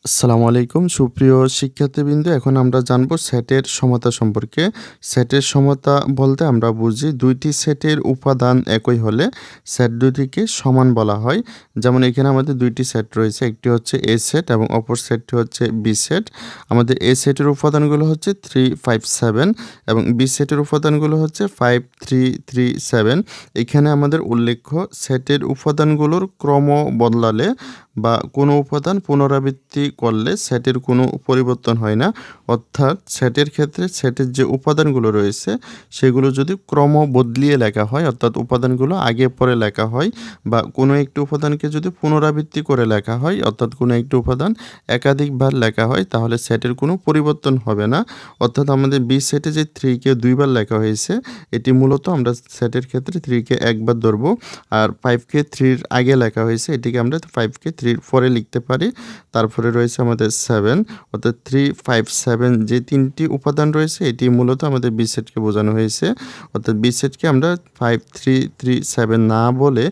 আসসালামু আলাইকুম সুপ্রিয় শিক্ষার্থীবৃন্দ, এখন আমরা জানব সেটের সমতা সম্পর্কে। সেটের সমতা বলতে আমরা বুঝি দুইটি সেটের উপাদান একই হলে সেট দুটিকে সমান বলা হয়। যেমন এখানে আমাদের দুইটি সেট রয়েছে, একটি হচ্ছে এ সেট এবং অপর সেটটি হচ্ছে বি সেট। আমাদের এ সেটের উপাদানগুলো হচ্ছে 3, 5, 7 এবং বি সেটের উপাদানগুলো হচ্ছে 5, 3, 3, 7। এখানে আমাদের উল্লেখ্য সেটের উপাদানগুলোর ক্রম বদলালে বা কোনো উপাদান পুনরাবৃত্তি করলে সেটের কোনো পরিবর্তন হয় না। অর্থাৎ সেটের ক্ষেত্রে সেটের যে উপাদানগুলো রয়েছে সেগুলো যদি ক্রম বদলিয়ে লেখা হয়, অর্থাৎ উপাদানগুলো আগে পরে লেখা হয়, বা কোনো একটি উপাদানকে যদি পুনরাবৃত্তি করে লেখা হয়, অর্থাৎ কোনো একটি উপাদান একাধিকবার লেখা হয়, তাহলে সেটের কোনো পরিবর্তন হবে না। অর্থাৎ আমাদের বি সেটে যে 3 কে 2বার লেখা হয়েছে, এটি মূলত আমরা সেটের ক্ষেত্রে 3 কে একবার ধরবো। আর 5 কে 3-র আগে লেখা হয়েছে, এটিকে আমরা 5 কে 3-র পরে লিখতে পারি। তারপরে রয়েছে আমাদের 7, অর্থাৎ 3, 5, 7 যে 3টি উপাদান রয়েছে এটি মূলত আমাদের বি সেটকে বোঝানো হয়েছে। অর্থাৎ বি সেটকে আমরা 5, 3, 3, 7 না বলে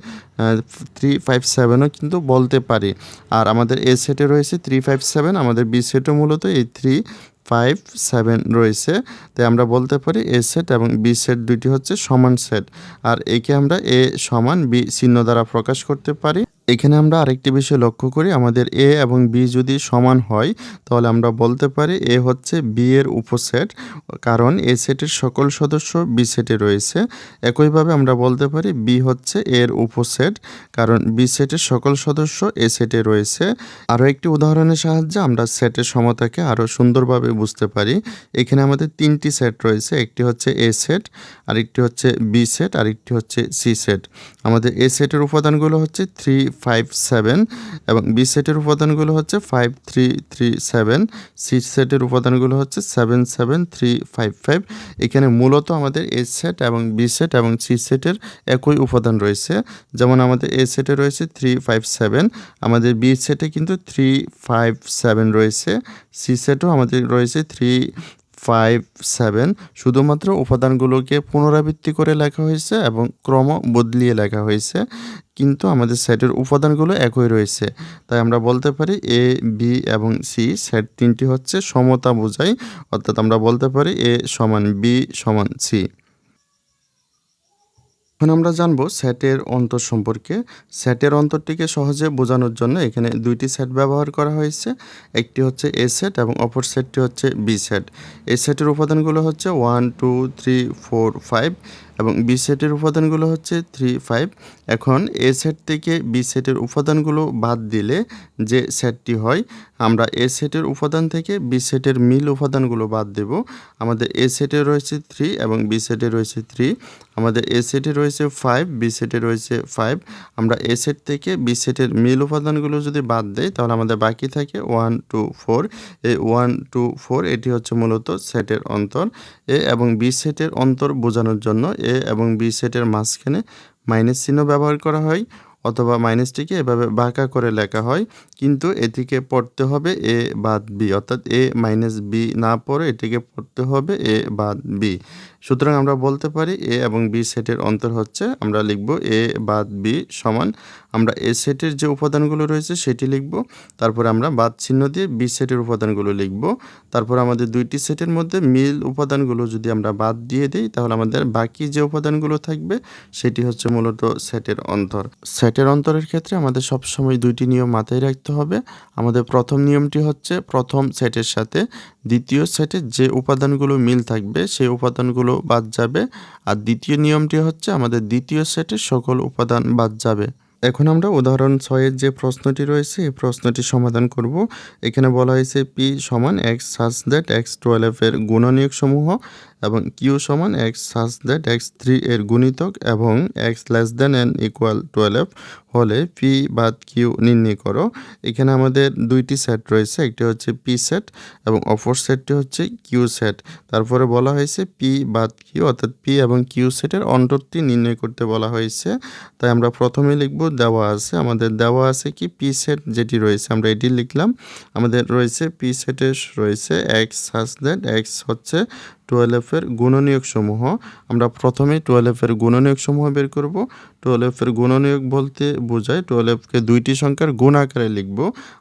3, 5, 7ও কিন্তু বলতে পারি। আর আমাদের এ সেটে রয়েছে 3, 5, 7, আমাদের বি সেটও মূলত এই 3, 5, 7 রয়েছে। তাই আমরা বলতে পারি এ সেট এবং বি সেট দুইটি হচ্ছে সমান সেট। আর একে আমরা এ সমান বি চিহ্ন দ্বারা প্রকাশ করতে পারি। এখানে আমরা আরেকটি বিষয় লক্ষ্য করি, আমাদের এ এবং বি যদি সমান হয় তাহলে আমরা বলতে পারি এ হচ্ছে বি এর উপসেট, কারণ এ সেটের সকল সদস্য বি সেটে রয়েছে। একইভাবে আমরা বলতে পারি বি হচ্ছে এর উপসেট, কারণ বি সেটের সকল সদস্য এ সেটে রয়েছে। আরও একটি উদাহরণের সাহায্যে আমরা সেটের সমতাকে আরও সুন্দরভাবে বুঝতে পারি। এখানে আমাদের 3টি সেট রয়েছে, একটি হচ্ছে এ সেট, আরেকটি হচ্ছে বি সেট, আরেকটি হচ্ছে সি সেট। আমাদের এ সেটের উপাদানগুলো হচ্ছে 3, 5, 7 এবং বি সেটের উপাদানগুলো হচ্ছে 5, 3, 3, 7। সি সেটের উপাদানগুলো হচ্ছে 7, 7, 3, 5, 5। এখানে মূলত আমাদের এ সেট এবং বি সেট এবং সি সেটের একই উপাদান রয়েছে। যেমন আমাদের এ সেটে রয়েছে 3, 5, 7, আমাদের বি সেটে কিন্তু 3, 5, 7 রয়েছে। সি সেটও আমাদের রয়েছে 3, 5, 7। শুধুমাত্র উপাদানগুলোকে পুনরাবৃত্তি করে লেখা হয়েছে এবং ক্রম বদলিয়ে লেখা হয়েছে, কিন্তু আমাদের সেটের উপাদানগুলো একই রয়েছে। তাই আমরা বলতে পারি এ, বি এবং সি সেট তিনটি হচ্ছে সমতা বোঝায়। অর্থাৎ আমরা বলতে পারি এ সমান বি সমান সি। এখন আমরা জানব সেটের অন্তর সম্পর্কে। সেটের অন্তরটিকে সহজে বোঝানোর জন্য এখানে দুইটি সেট ব্যবহার করা হয়েছে, একটি হচ্ছে এ সেট এবং অপর সেটটি হচ্ছে বি সেট। এ সেটের উপাদানগুলো হচ্ছে 1, 2, 3, 4, 5 এবং বি সেটের উপাদানগুলো হচ্ছে 3, 5। এখন এ সেট থেকে বি সেটের উপাদানগুলো বাদ দিলে যে সেটটি হয়, আমরা এ সেটের উপাদান থেকে বি সেটের মিল উপাদানগুলো বাদ দেব। আমাদের এ সেটে রয়েছে 3 এবং বি সেটে রয়েছে 3। আমাদের এ সেটে রয়েছে 5, বি সেটে রয়েছে 5। আমরা এ সেট থেকে বি সেটের মিল উপাদানগুলো যদি বাদ দেই তাহলে আমাদের বাকি থাকে 1, 2, 4। এই 1, 2, 4 এটি হচ্ছে মূলত সেটের অন্তর। এ এবং বি সেটের অন্তর বোঝানোর জন্য এ এবং বি সেটের মাঝখানে মাইনাস চিহ্ন ব্যবহার করা হয়, অথবা মাইনাসটিকে এভাবে বাঁকা করে লেখা হয়, কিন্তু এটিকে পড়তে হবে এ বাদ বি, অর্থাৎ এ মাইনাস বি না পড়ে এটিকে পড়তে হবে এ বাদ বি। সুতরাং আমরা বলতে পারি এ এবং বি সেটের অন্তর হচ্ছে, আমরা লিখব এ বাদ বি সমান, আমরা এ সেটের যে উপাদানগুলো রয়েছে সেটি লিখব, তারপরে আমরা বাদ চিহ্ন দিয়ে বি সেটের উপাদানগুলো লিখব। তারপর আমাদের দুইটি সেটের মধ্যে মিল উপাদানগুলো যদি আমরা বাদ দিয়ে দিই তাহলে আমাদের বাকি যে উপাদানগুলো থাকবে সেটি হচ্ছে মূলত সেটের অন্তর। সেটের অন্তরের ক্ষেত্রে আমাদের সবসময় দুইটি নিয়ম মাথায় রাখতে হবে। আমাদের প্রথম নিয়মটি হচ্ছে প্রথম সেটের সাথে দ্বিতীয় সেটের যে উপাদানগুলো মিল থাকবে সেই উপাদানগুলো বাদ যাবে, আর দ্বিতীয় নিয়মটি হচ্ছে আমাদের দ্বিতীয় সেটের সকল উপাদান বাদ যাবে। এখন আমরা উদাহরণ 6-এর যে প্রশ্নটি রয়েছে এই প্রশ্নটি সমাধান করব। এখানে বলা হয়েছে পি সমান এক্স সাচ দ্যাট এক্স 12 এর গুণনীয়ক সমূহ এবং কিউ সমান এক্স সাচ দ্যাট এক্স 3 এর গুণিতক এবং x less than N equal 12 হলে পি বাদ কিউ নির্ণয় করো। এখানে আমাদের দুইটি সেট রয়েছে, একটি হচ্ছে পি সেট এবং অপর সেটটি হচ্ছে কিউ সেট। তারপরে বলা হয়েছে পি বাদ কিউ, অর্থাৎ পি এবং কিউ সেটের অন্তরটি নির্ণয় করতে বলা হয়েছে। তাই আমরা প্রথমে লিখব দেওয়া আছে, আমাদের দেওয়া আছে কি পি সেট যেটি রয়েছে আমরা এটি লিখলাম। আমাদের রয়েছে পি সেটে রয়েছে এক্স সাচ দ্যাট এক্স হচ্ছে 12 এর গুণনীয়ক সমূহ। আমরা প্রথমে 12 এর গুণনীয়ক সমূহ বের করব। 12 এর গুণনীয়ক বলতে বোঝায় 12 কে দুইটি সংখ্যার গুণ আকারে লিখব।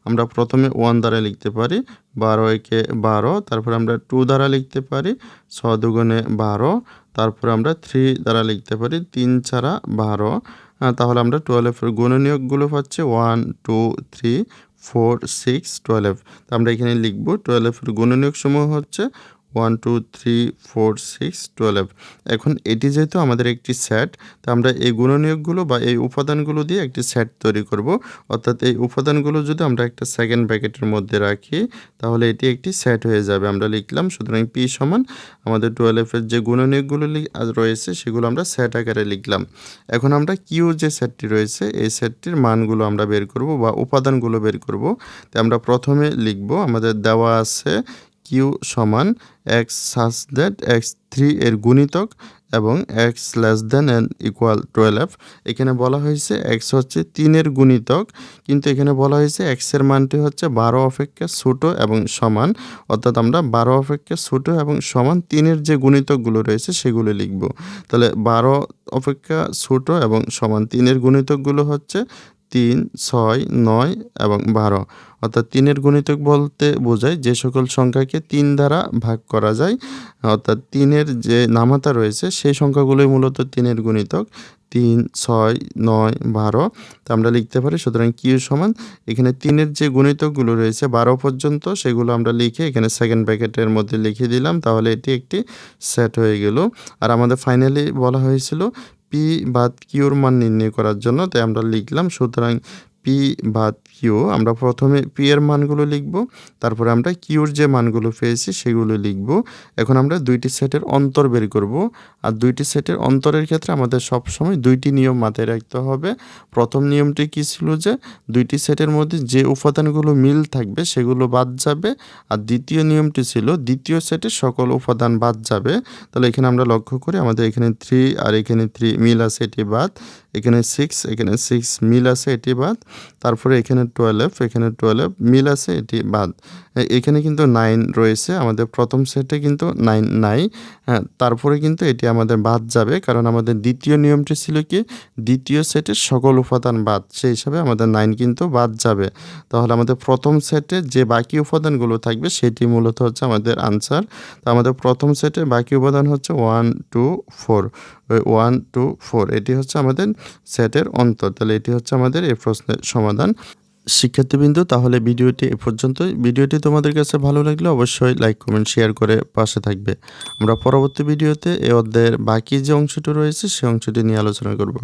আমরা প্রথমে 1 দ্বারা লিখতে পারি, 12 একে 12, তারপর আমরা 2 দ্বারা লিখতে পারি, 6 দুগুণে 12, তারপর আমরা 3 দ্বারা লিখতে পারি, 3 ছাড়া 12। তাহলে আমরা 12 এর গুণনীয়কগুলো পাচ্ছি 1 2 3 4 6 12। তো আমরা এখানে লিখব 12 এর গুণনীয়ক সমূহ হচ্ছে 1 2 3 4 6 12। এখন এটি যেহেতু আমাদের একটি সেট, তো আমরা এই গুণনীয়কগুলো বা এই উপাদানগুলো দিয়ে একটি সেট তৈরি করব। অর্থাৎ এই উপাদানগুলো যদি আমরা একটা সেকেন্ড ব্র্যাকেটের মধ্যে রাখি, তাহলে এটি একটি সেট হয়ে যাবে। আমরা লিখলাম, সুতরাং পি সমান আমাদের 12 এর যে গুণনীয়কগুলো রয়েছে সেগুলো আমরা সেট আকারে লিখলাম। এখন আমরা কিউ যে সেটটি রয়েছে এই সেটটির মানগুলো আমরা বের করব বা উপাদানগুলো বের করব। তো আমরা প্রথমে লিখব, আমাদের দেওয়া আছে কিউ সমান x such that x3 এর গুণিতক এবং x less than and equal 12। এখানে বলা হয়েছে x হচ্ছে 3 এর গুণিতক, কিন্তু এখানে বলা হয়েছে x এর মানটি হচ্ছে 12 অপেক্ষা ছোট এবং সমান। অর্থাৎ আমরা 12 অপেক্ষা ছোট এবং সমান 3 এর যে গুণিতকগুলো রয়েছে সেগুলো লিখব। তাহলে 12 অপেক্ষা ছোট এবং সমান 3 এর গুণিতকগুলো হচ্ছে 3 6 9 এবং 12। অর্থাৎ 3 এর গুণিতক বলতে বোঝায় যে সকল সংখ্যাকে 3 দ্বারা ভাগ করা যায়। অর্থাৎ 3 এর যে নামাতা রয়েছে সেই সংখ্যাগুলোই মূলত 3 এর গুণিতক, 3 6 9 12। তো আমরা লিখতে পারি, সুতরাং কিউ সমান এখানে 3 এর যে গুণিতকগুলো রয়েছে 12 পর্যন্ত সেগুলো আমরা লিখে এখানে সেকেন্ড ব্র্যাকেটের মধ্যে লিখে দিলাম। তাহলে এটি একটি সেট হয়ে গেল। আর আমাদের ফাইনালি বলা হয়েছিল পি বাদ কিউর মান নির্ণয় করার জন্য, তাই আমরা লিখলাম, সুতরাং পি বাদ কিউ আমরা প্রথমে পি এর মানগুলো লিখব, তারপরে আমরা কিউর যে মানগুলো পেয়েছি সেগুলো লিখব। এখন আমরা দুইটি সেটের অন্তর বের করব। আর দুইটি সেটের অন্তরের ক্ষেত্রে আমাদের সবসময় দুইটি নিয়ম মাথায় রাখতে হবে। প্রথম নিয়মটি কী ছিল যে দুইটি সেটের মধ্যে যে উপাদানগুলো মিল থাকবে সেগুলো বাদ যাবে। আর দ্বিতীয় নিয়মটি ছিল দ্বিতীয় সেটের সকল উপাদান বাদ যাবে। তাহলে এখানে আমরা লক্ষ্য করি আমাদের এখানে 3 আর এখানে 3 মিল আছে, এটি বাদ। এখানে 6 মিল আছে, এটি বাদ। তারপরে এখানে 12 মিল আছে, এটি বাদ। এখানে কিন্তু 9 রয়েছে, আমাদের প্রথম সেটে কিন্তু 9 নাই। হ্যাঁ, তারপরে কিন্তু এটি আমাদের বাদ যাবে, কারণ আমাদের দ্বিতীয় নিয়মটি ছিল কি দ্বিতীয় সেটের সকল উপাদান বাদ, সেই হিসাবে আমাদের 9 কিন্তু বাদ যাবে। তাহলে আমাদের প্রথম সেটে যে বাকি উপাদানগুলো থাকবে সেটি মূলত হচ্ছে আমাদের আনসার। তো আমাদের প্রথম সেটে বাকি উপাদান হচ্ছে 1 2 4, 1 2 4 এটি হচ্ছে আমাদের সেটের অন্তর। তাহলে এটি হচ্ছে আমাদের এই প্রশ্নের সমাধান। শিক্ষার্থীবৃন্দ, তাহলে ভিডিওটি এ পর্যন্তই। ভিডিওটি তোমাদের কাছে ভালো লাগলে অবশ্যই লাইক কমেন্ট শেয়ার করে পাশে থাকবে। আমরা পরবর্তী ভিডিওতে এই অধ্যায়ের বাকি যে অংশটি রয়েছে সেই অংশটি নিয়ে আলোচনা করব।